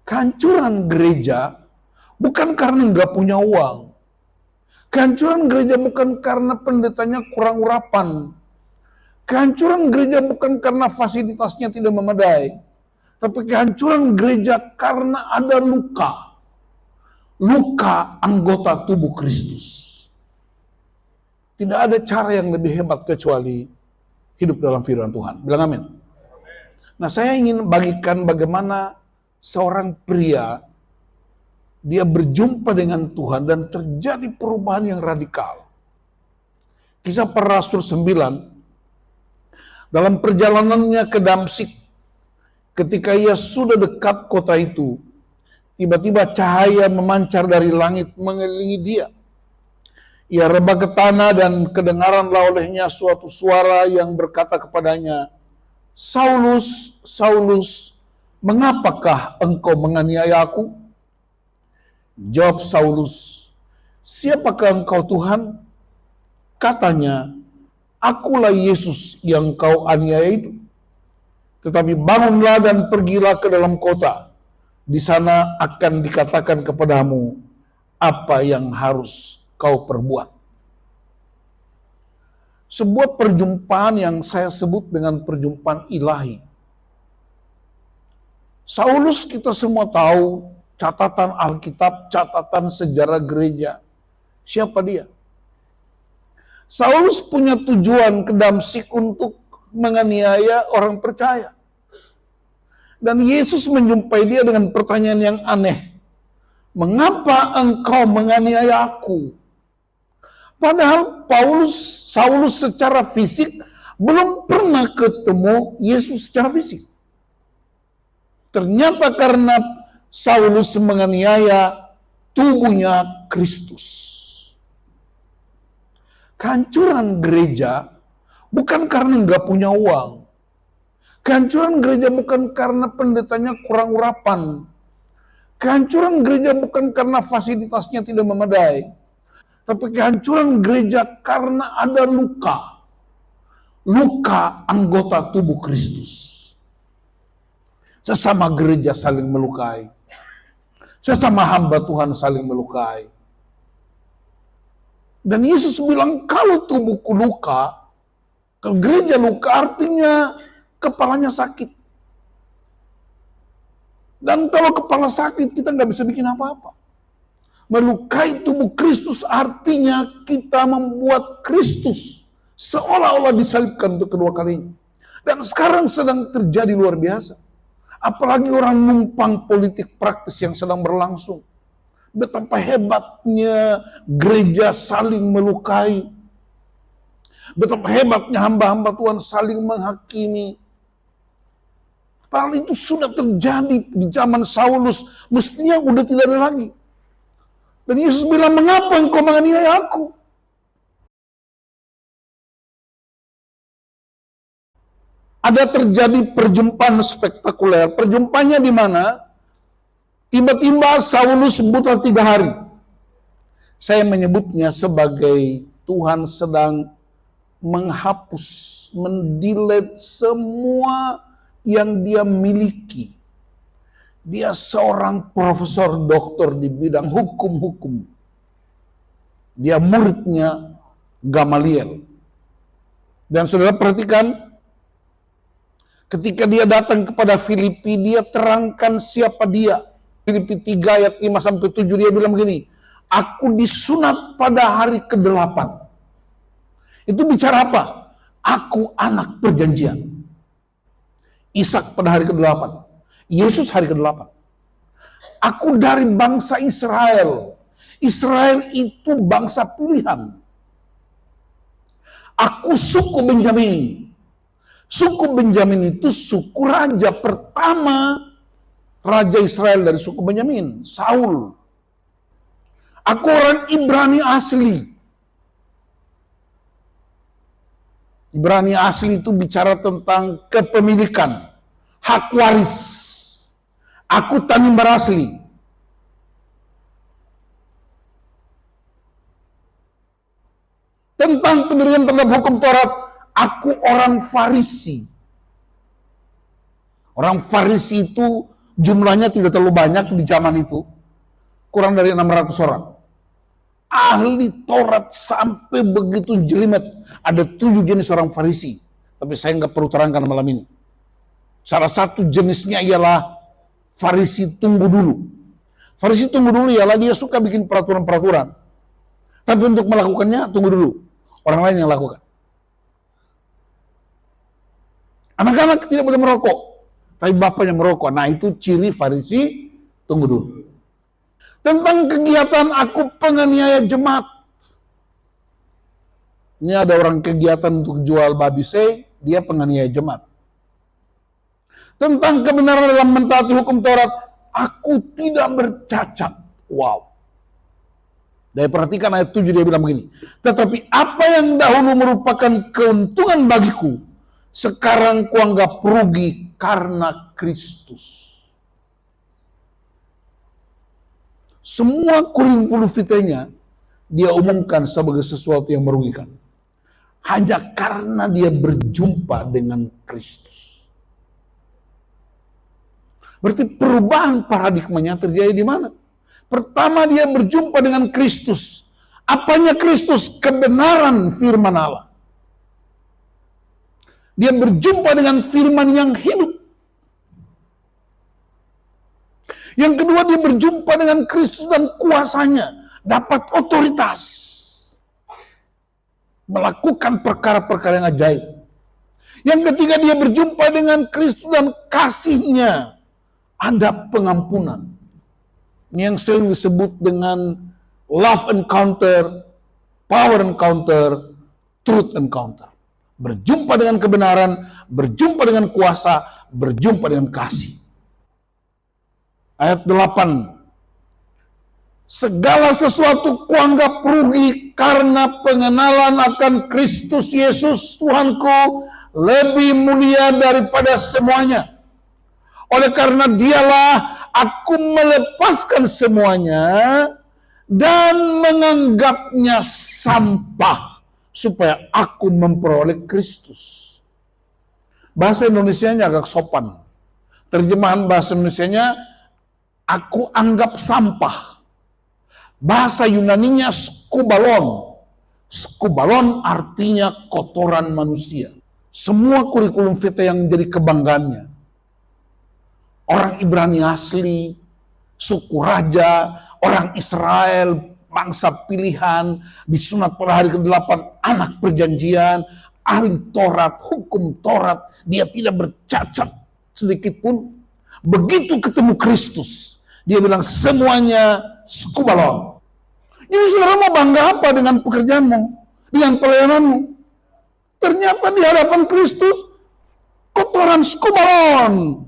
Kehancuran gereja bukan karena nggak punya uang. Kehancuran gereja bukan karena pendetanya kurang urapan. Kehancuran gereja bukan karena fasilitasnya tidak memadai. Tapi kehancuran gereja karena ada luka. Luka anggota tubuh Kristus. Tidak ada cara yang lebih hebat kecuali hidup dalam firman Tuhan. Bilang amin. Nah, saya ingin bagikan bagaimana seorang pria dia berjumpa dengan Tuhan dan terjadi perubahan yang radikal. Kisah Para Rasul 9, dalam perjalanannya ke Damsyik, ketika ia sudah dekat kota itu, tiba-tiba cahaya memancar dari langit mengelilingi dia. Ia rebah ke tanah dan kedengaranlah olehnya suatu suara yang berkata kepadanya, "Saulus, Saulus, mengapakah engkau menganiaya aku?" Jawab Saulus, "Siapakah engkau Tuhan?" Katanya, "Akulah Yesus yang kau aniaya itu. Tetapi bangunlah dan pergilah ke dalam kota. Di sana akan dikatakan kepadamu apa yang harus kau perbuat." Sebuah perjumpaan yang saya sebut dengan perjumpaan ilahi. Saulus kita semua tahu, catatan Alkitab, catatan sejarah gereja. Siapa dia? Saulus punya tujuan ke Damsyik untuk menganiaya orang percaya. Dan Yesus menjumpai dia dengan pertanyaan yang aneh. "Mengapa engkau menganiaya aku?" Padahal Saulus secara fisik belum pernah ketemu Yesus secara fisik. Ternyata karena Saulus menganiaya tubuhnya Kristus. Kehancuran gereja bukan karena nggak punya uang. Kehancuran gereja bukan karena pendetanya kurang urapan. Kehancuran gereja bukan karena fasilitasnya tidak memadai. Tapi kehancuran gereja karena ada luka. Luka anggota tubuh Kristus. Sesama gereja saling melukai. Sesama hamba Tuhan saling melukai. Dan Yesus bilang, kalau tubuhku luka, kalau gereja luka artinya kepalanya sakit. Dan kalau kepala sakit kita nggak bisa bikin apa-apa. Melukai tubuh Kristus artinya kita membuat Kristus seolah-olah disalibkan untuk kedua kalinya. Dan sekarang sedang terjadi luar biasa. Apalagi orang numpang politik praktis yang sedang berlangsung. Betapa hebatnya gereja saling melukai. Betapa hebatnya hamba-hamba Tuhan saling menghakimi. Padahal itu sudah terjadi di zaman Saulus. Mestinya udah tidak ada lagi. Dan Yesus bilang, "Mengapa engkau menganiaya aku?" Ada terjadi perjumpaan spektakuler. Perjumpaannya di mana? Tiba-tiba Saulus buta 3 hari. Saya menyebutnya sebagai Tuhan sedang menghapus, mendelete semua yang dia miliki. Dia seorang profesor doktor di bidang hukum-hukum. Dia muridnya Gamaliel. Dan saudara perhatikan, ketika dia datang kepada Filipi, dia terangkan siapa dia. Filipi 3 ayat 5-7 dia bilang begini, "Aku disunat pada hari ke-8. Itu bicara apa? Aku anak perjanjian. Ishak pada hari ke-8. Yesus hari ke-8. Aku dari bangsa Israel. Israel itu bangsa pilihan. Aku suku Benjamin. Suku Benjamin itu suku raja pertama Raja Israel dari suku Benyamin, Saul. Aku orang Ibrani asli. Ibrani asli itu bicara tentang kepemilikan, hak waris. Aku Tanimbar asli. Tentang pendirian terhadap hukum Taurat, aku orang Farisi. Orang Farisi itu Jumlahnya tidak terlalu banyak di zaman itu. Kurang dari 600 orang. Ahli Taurat sampai begitu jelimet. Ada 7 jenis orang Farisi. Tapi saya nggak perlu terangkan malam ini. Salah satu jenisnya ialah Farisi tunggu dulu. Farisi tunggu dulu ialah dia suka bikin peraturan-peraturan. Tapi untuk melakukannya, tunggu dulu. Orang lain yang lakukan. Anak-anak tidak boleh merokok. Tapi bapaknya merokok. Nah itu ciri Farisi tunggu dulu. Tentang kegiatan aku penganiaya jemaat. Ini ada orang kegiatan untuk jual babi sei, dia penganiaya jemaat. Tentang kebenaran dalam mentaati hukum Taurat, aku tidak bercacat. Wow. Dan perhatikan ayat 7 dia bilang begini. Tetapi apa yang dahulu merupakan keuntungan bagiku, sekarang kuanggap rugi karena Kristus. Semua kurikulum vitenya dia umumkan sebagai sesuatu yang merugikan. Hanya karena dia berjumpa dengan Kristus. Berarti perubahan paradigmanya terjadi di mana? Pertama dia berjumpa dengan Kristus. Apanya Kristus? Kebenaran firman Allah. Dia berjumpa dengan firman yang hidup. Yang kedua dia berjumpa dengan Kristus dan kuasanya. Dapat otoritas. Melakukan perkara-perkara yang ajaib. Yang ketiga dia berjumpa dengan Kristus dan kasihnya. Ada pengampunan. Ini yang sering disebut dengan love encounter, power encounter, truth encounter. Berjumpa dengan kebenaran, berjumpa dengan kuasa, berjumpa dengan kasih. Ayat 8. Segala sesuatu kuanggap rugi karena pengenalan akan Kristus Yesus Tuhanku lebih mulia daripada semuanya. Oleh karena dialah aku melepaskan semuanya dan menganggapnya sampah supaya aku memperoleh Kristus. Bahasa Indonesianya agak sopan. Terjemahan bahasa Indonesianya aku anggap sampah. Bahasa Yunaninya skubalon. Skubalon artinya kotoran manusia. Semua kurikulum vitae yang menjadi kebanggaannya. Orang Ibrani asli, suku raja, orang Israel, bangsa pilihan, disunat pada hari ke-8, anak perjanjian, ahli Taurat, hukum Taurat, dia tidak bercacat sedikit pun. Begitu ketemu Kristus, dia bilang semuanya skubalon. Jadi saudara mau bangga apa dengan pekerjaanmu, dengan pelayananmu? Ternyata di hadapan Kristus, kotoran skubalon.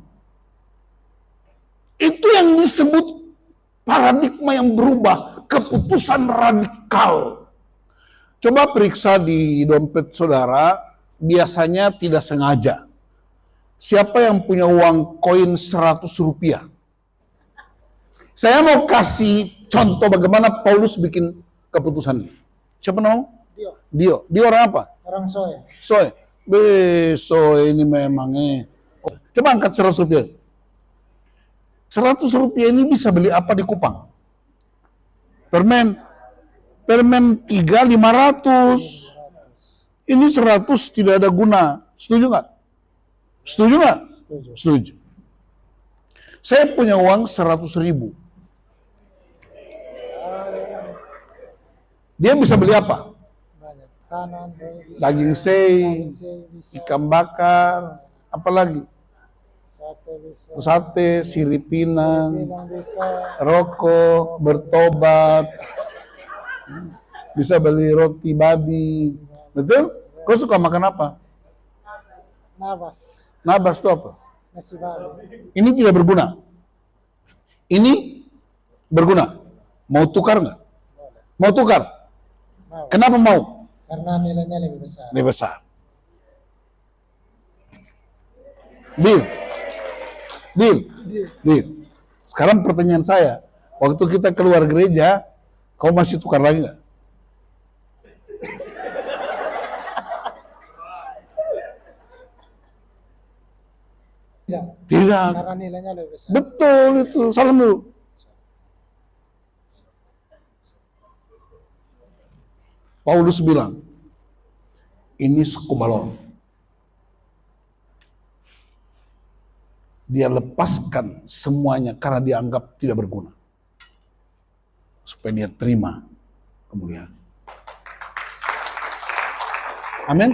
Itu yang disebut paradigma yang berubah, keputusan radikal. Coba periksa di dompet saudara, biasanya tidak sengaja. Siapa yang punya uang koin 100 rupiah? Saya mau kasih contoh bagaimana Paulus bikin keputusan. Siapa namanya? Dio. Dio orang apa? Orang Soe. Soe. Soe ini memangnya. Coba angkat 100 rupiah. 100 rupiah ini bisa beli apa di Kupang? Permen 3, 500. Ini 100 tidak ada guna. Setuju nggak? Setuju nggak? Setuju. Saya punya uang 100.000. Dia bisa beli apa? Banyak. Kanan, Daging sei, ikan bakar, apa lagi? Sate, sirip pinang, rokok, bertobat, bisa beli roti babi, betul? Kau suka makan apa? Nabas. Nabas itu apa? Nasi babi. Ini tidak berguna. Ini berguna. Mau tukar nggak? Mau tukar? Mau. Kenapa mau? Karena nilainya lebih besar. Lebih besar. Deal. Sekarang pertanyaan saya, waktu kita keluar gereja, kau masih tukar lagi nggak? Tidak. Tidak. Karena nilainya lebih besar. Betul itu. Salam dulu. Paulus bilang, ini skubalon. Dia lepaskan semuanya karena dianggap tidak berguna. Supaya dia terima kemuliaan. Amin.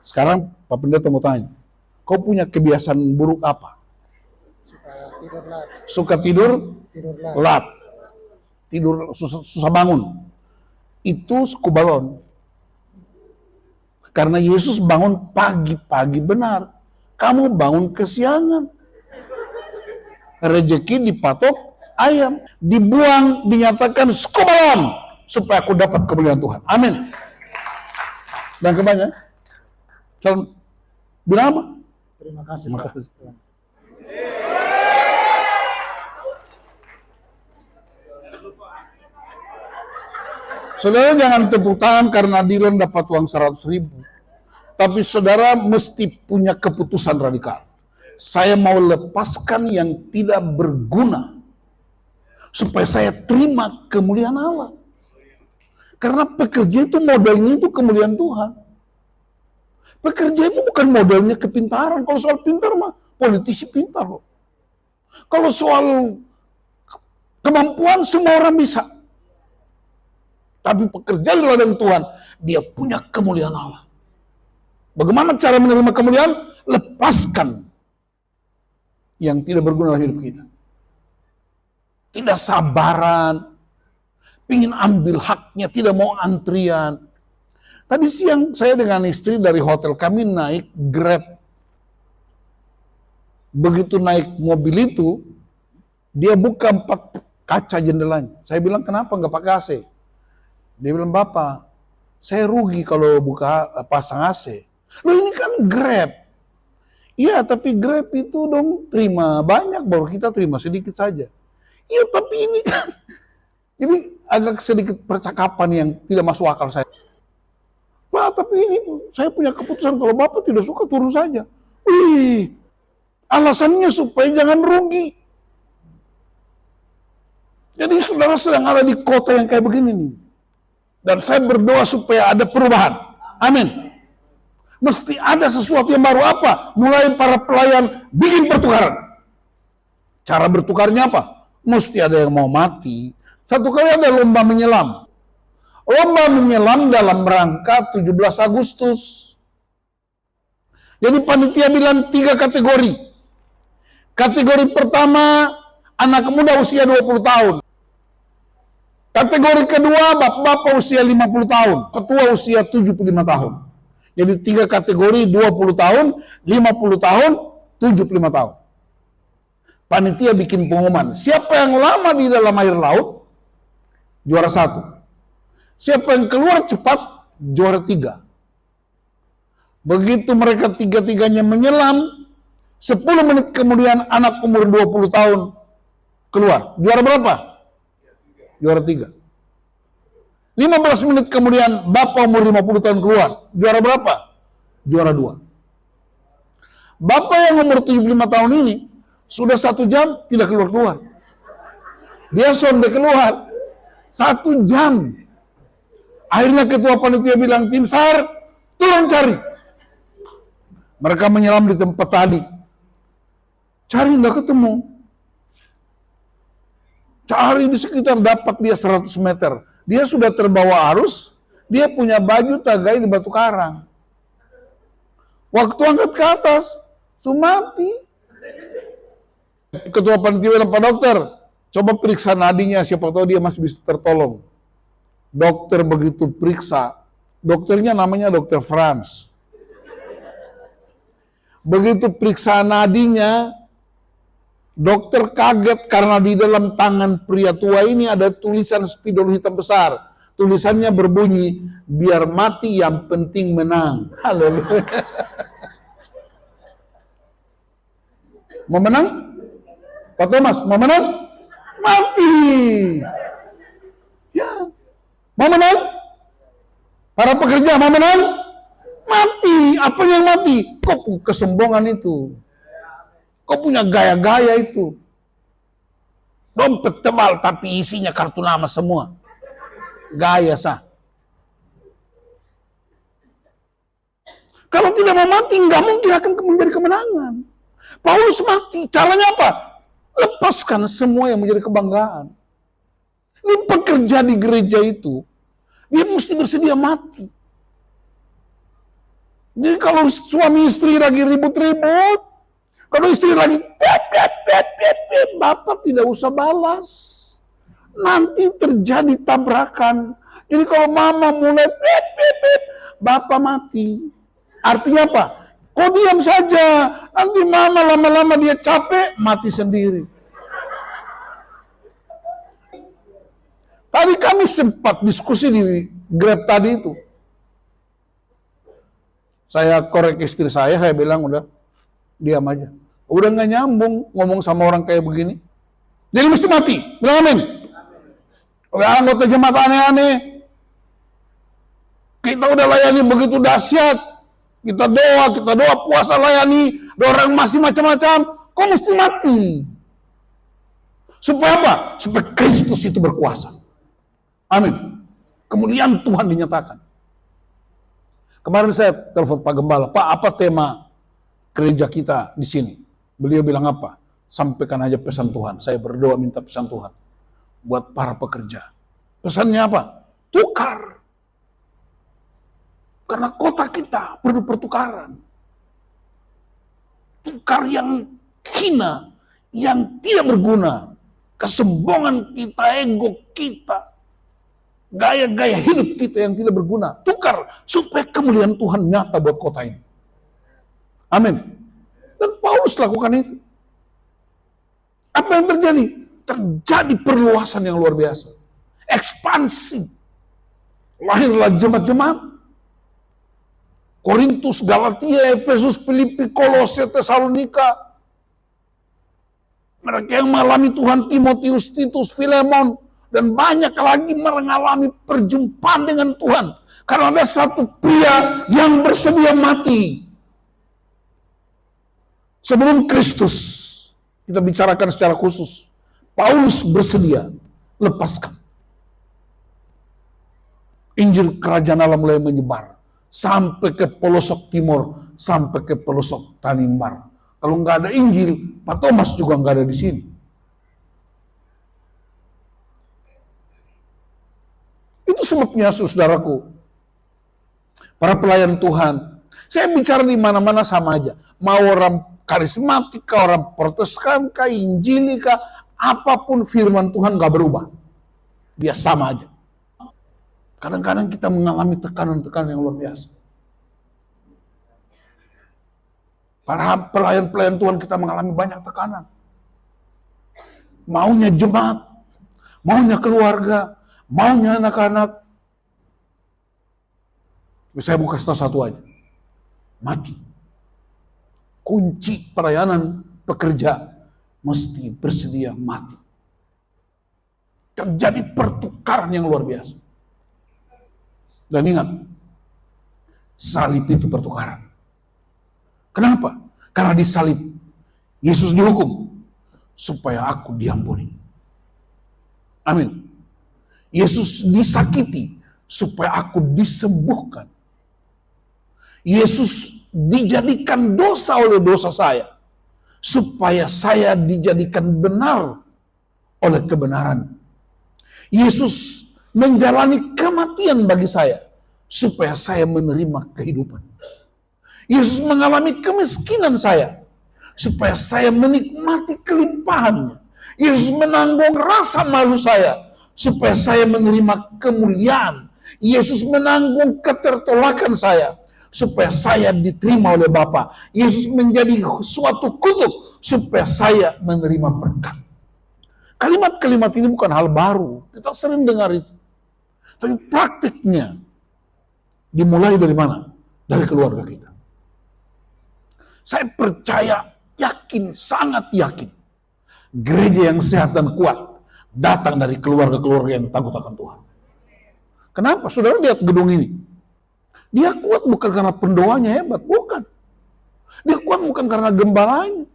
Sekarang Pak Pendeta mau tanya, kau punya kebiasaan buruk apa? Suka tidur lat. Suka tidur Tidur lat. lat. Tidur susah bangun. Itu skubalon. Karena Yesus bangun pagi-pagi benar. Kamu bangun kesiangan. Rezeki dipatok ayam. Dibuang, dinyatakan skubalon. Supaya aku dapat kemuliaan Tuhan. Amin. Dan kebanyakan. Salam. Bilang apa? Terima kasih. Terima Pak. kasih. Saudara jangan tepuk tangan karena Dylan dapat uang 100.000. Tapi saudara mesti punya keputusan radikal. Saya mau lepaskan yang tidak berguna. Supaya saya terima kemuliaan Allah. Karena pekerja itu modalnya itu kemuliaan Tuhan. Pekerja itu bukan modalnya kepintaran. Kalau soal pintar mah, politisi pintar kok. Kalau soal kemampuan semua orang bisa. Tapi pekerja di ladang Tuhan, dia punya kemuliaan Allah. Bagaimana cara menerima kemuliaan? Lepaskan yang tidak berguna dalam hidup kita. Tidak sabaran, pingin ambil haknya, tidak mau antrian. Tadi siang saya dengan istri dari hotel kami naik Grab. Begitu naik mobil itu, dia buka 4 kaca jendelanya. Saya bilang, kenapa nggak pakai AC? Dia bilang, Bapak, saya rugi kalau buka pasang AC. Loh ini kan Grab. Iya, tapi Grab itu dong terima banyak, baru kita terima sedikit saja. Iya, tapi ini kan. Jadi agak sedikit percakapan yang tidak masuk akal saya. Pak, tapi ini saya punya keputusan, kalau Bapak tidak suka turun saja. Wih, alasannya supaya jangan rugi. Jadi saudara sedang ada di kota yang kayak begini nih. Dan saya berdoa supaya ada perubahan. Amin. Mesti ada sesuatu yang baru apa? Mulai para pelayan bikin pertukaran. Cara bertukarnya apa? Mesti ada yang mau mati. Satu kali ada lomba menyelam. Lomba menyelam dalam rangka 17 Agustus. Jadi panitia bilang 3 kategori. Kategori pertama, anak muda usia 20 tahun. Kategori kedua, bapak-bapak usia 50 tahun. Ketua usia 75 tahun. Jadi 3 kategori, 20 tahun, 50 tahun, 75 tahun. Panitia bikin pengumuman. Siapa yang lama di dalam air laut, juara 1. Siapa yang keluar cepat, juara 3. Begitu mereka tiga-tiganya menyelam, 10 menit kemudian anak umur 20 tahun keluar. Juara berapa? Juara 3. 15 menit kemudian bapak umur 50 tahun keluar. Juara berapa? Juara 2. Bapak yang umur 75 tahun ini sudah 1 jam tidak keluar-keluar. Dia sonde keluar 1 jam. Akhirnya ketua panitia bilang, tim SAR turun cari. Mereka menyelam di tempat tadi. Cari nggak ketemu. Cari di sekitar, dapat dia 100 meter. Dia sudah terbawa arus, dia punya baju tagai di batu karang. Waktu angkat ke atas, mati. Ketua panitia bilang, Pak Dokter, coba periksa nadinya, siapa tahu dia masih bisa tertolong. Dokter begitu periksa, dokternya namanya Dokter Franz. Begitu periksa nadinya, dokter kaget karena di dalam tangan pria tua ini ada tulisan spidol hitam besar. Tulisannya berbunyi, biar mati yang penting menang. Haleluya. Mau menang? Pak Thomas, mau menang? Mati. Ya. Mau menang? Para pekerja mau menang? Mati. Apa yang mati? Kok kesombongan itu? Kau punya gaya-gaya itu. Dompet tebal tapi isinya kartu nama semua. Gaya sah. Kalau tidak mau mati, nggak mungkin akan menjadi kemenangan. Paulus mati, caranya apa? Lepaskan semua yang menjadi kebanggaan. Ini pekerja di gereja itu, dia mesti bersedia mati. Jadi kalau suami istri lagi ribut-ribut, kalau istri lagi bapak tidak usah balas. Nanti terjadi tabrakan. Jadi kalau mama mulai bapak mati. Artinya apa? Kau diam saja. Nanti mama lama-lama dia capek, mati sendiri. Tadi kami sempat diskusi di Grab tadi itu. Saya korek istri saya bilang udah diam aja. Udah nggak nyambung ngomong sama orang kayak begini. Jadi mesti mati. Bilang amin. Udah anggota jemaat aneh-aneh. Kita udah layani begitu dahsyat. Kita doa puasa layani. Orang masih macam-macam. Kok mesti mati? Supaya apa? Supaya Kristus itu berkuasa. Amin. Kemuliaan Tuhan dinyatakan. Kemarin saya telepon Pak Gembala, Pak, apa tema gereja kita di sini? Beliau bilang apa? Sampaikan aja pesan Tuhan. Saya berdoa minta pesan Tuhan buat para pekerja. Pesannya apa? Tukar. Karena kota kita perlu pertukaran. Tukar yang hina, yang tidak berguna. Kesombongan kita, ego kita, gaya-gaya hidup kita yang tidak berguna. Tukar supaya kemuliaan Tuhan nyata buat kota ini. Amin. Dan Paulus lakukan itu. Apa yang terjadi? Terjadi perluasan yang luar biasa. Ekspansi. Lahirlah jemaat-jemaat. Korintus, Galatia, Efesus, Filipi, Kolose, Tesalonika. Mereka yang mengalami Tuhan, Timotius, Titus, Filemon, dan banyak lagi mengalami perjumpaan dengan Tuhan. Karena ada satu pria yang bersedia mati. Sebelum Kristus, kita bicarakan secara khusus. Paulus bersedia, lepaskan. Injil kerajaan Allah mulai menyebar. Sampai ke pelosok timur, sampai ke pelosok Tanimbar. Kalau nggak ada Injil, Pak Thomas juga nggak ada di sini. Itu sebabnya, saudaraku, para pelayan Tuhan, saya bicara di mana-mana sama aja. Mau orang karismatik, orang Protestan, Injili, apapun firman Tuhan nggak berubah. Dia sama aja. Kadang-kadang kita mengalami tekanan-tekanan yang luar biasa. Para pelayan-pelayan Tuhan kita mengalami banyak tekanan. Maunya jemaat, maunya keluarga, maunya anak-anak. Saya mau kasih tahu satu aja. Mati. Kunci pelayanan pekerja mesti bersedia mati. Terjadi pertukaran yang luar biasa. Dan ingat, salib itu pertukaran. Kenapa? Karena di salib Yesus dihukum supaya aku diampuni. Amin. Yesus disakiti supaya aku disembuhkan. Yesus dijadikan dosa oleh dosa saya supaya saya dijadikan benar oleh kebenaran. Yesus menjalani kematian bagi saya supaya saya menerima kehidupan. Yesus mengalami kemiskinan saya supaya saya menikmati kelimpahannya. Yesus menanggung rasa malu saya supaya saya menerima kemuliaan. Yesus menanggung ketertolakan saya supaya saya diterima oleh Bapa. Yesus menjadi suatu kutuk supaya saya menerima berkat. Kalimat-kalimat ini bukan hal baru. Kita sering dengar itu. Tapi praktiknya dimulai dari mana? Dari keluarga kita. Saya percaya, yakin, sangat yakin. Gereja yang sehat dan kuat datang dari keluarga-keluarga yang takut akan Tuhan. Kenapa? Saudara lihat gedung ini. Dia kuat bukan karena pendoanya hebat, bukan. Dia kuat bukan karena gembalanya.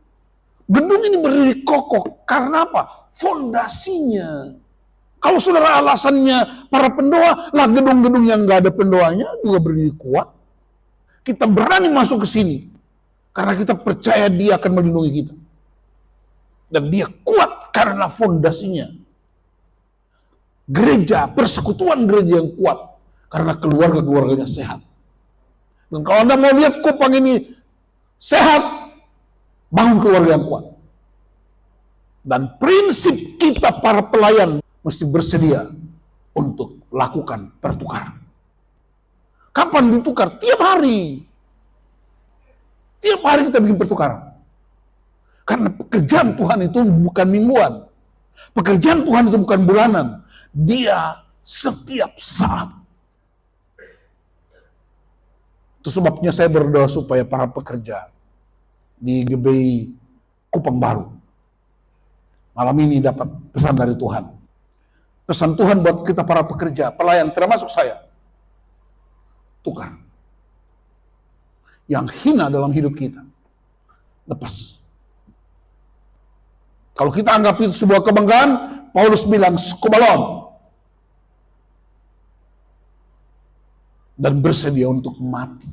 Gedung ini berdiri kokoh karena apa? Fondasinya. Kalau saudara alasannya para pendoa, lah gedung-gedung yang nggak ada pendoanya juga berdiri kuat. Kita berani masuk ke sini karena kita percaya Dia akan melindungi kita. Dan Dia kuat karena fondasinya. Gereja, persekutuan gereja yang kuat karena keluarga-keluarganya sehat. Dan kalau Anda mau lihat Kupang ini sehat, bangun keluarga yang kuat. Dan prinsip kita para pelayan mesti bersedia untuk lakukan pertukaran. Kapan ditukar? Tiap hari. Tiap hari kita bikin pertukaran. Karena pekerjaan Tuhan itu bukan mingguan. Pekerjaan Tuhan itu bukan bulanan. Dia setiap saat. Itu sebabnya saya berdoa supaya para pekerja di GBI Kupang Baru malam ini dapat pesan dari Tuhan. Pesan Tuhan buat kita para pekerja, pelayan, termasuk saya. Tukar. Yang hina dalam hidup kita. Lepas. Kalau kita anggap itu sebuah kebanggaan, Paulus bilang, skubalon. Dan bersedia untuk mati.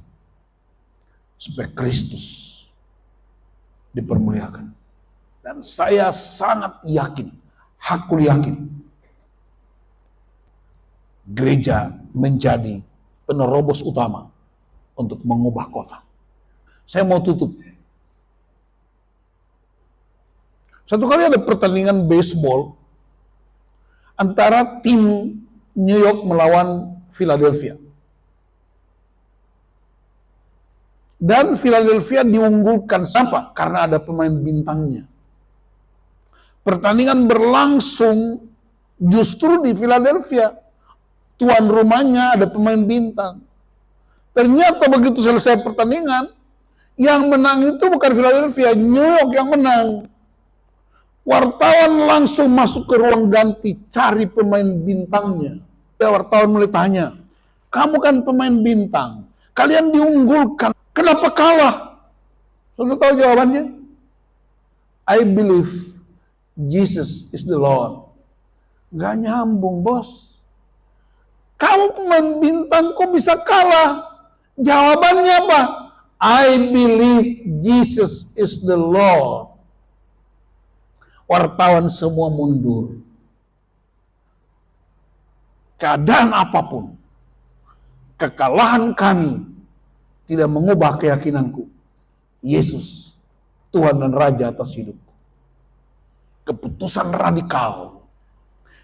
Supaya Kristus dipermuliakan. Dan saya sangat yakin, hakul yakin, gereja menjadi penerobos utama untuk mengubah kota. Saya mau tutup. Satu kali ada pertandingan baseball antara tim New York melawan Philadelphia. Dan Philadelphia diunggulkan siapa? Karena ada pemain bintangnya. Pertandingan berlangsung justru di Philadelphia. Tuan rumahnya ada pemain bintang. Ternyata begitu selesai pertandingan, yang menang itu bukan Philadelphia, New York yang menang. Wartawan langsung masuk ke ruang ganti, cari pemain bintangnya. Wartawan mulai tanya, kamu kan pemain bintang, kalian diunggulkan, kenapa kalah? Saudara tahu jawabannya? I believe Jesus is the Lord. Gak nyambung, bos. Kamu pemain bintang kok bisa kalah? Jawabannya apa? I believe Jesus is the Lord. Wartawan semua mundur. Keadaan apapun, kekalahan kami tidak mengubah keyakinanku. Yesus, Tuhan dan Raja atas hidupku. Keputusan radikal.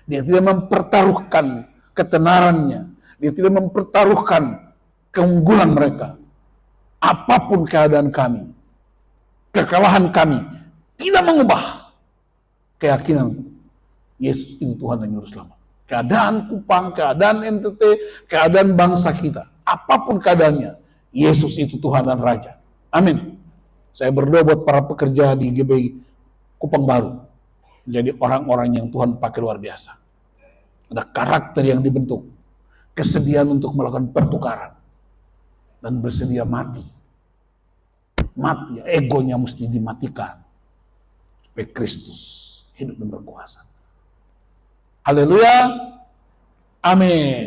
Dia tidak mempertaruhkan ketenarannya. Dia tidak mempertaruhkan keunggulan mereka. Apapun keadaan kami, kekalahan kami tidak mengubah keyakinan Yesus itu Tuhan dan Juru Selamat. Keadaan Kupang, keadaan NTT, keadaan bangsa kita, apapun keadaannya, Yesus itu Tuhan dan Raja. Amin. Saya berdoa buat para pekerja di GBI Kupang Baru, menjadi orang-orang yang Tuhan pakai luar biasa. Ada karakter yang dibentuk, kesediaan untuk melakukan pertukaran, dan bersedia mati. Mati, egonya mesti dimatikan, supaya Kristus hidup dan berkuasa. Haleluya. Amin.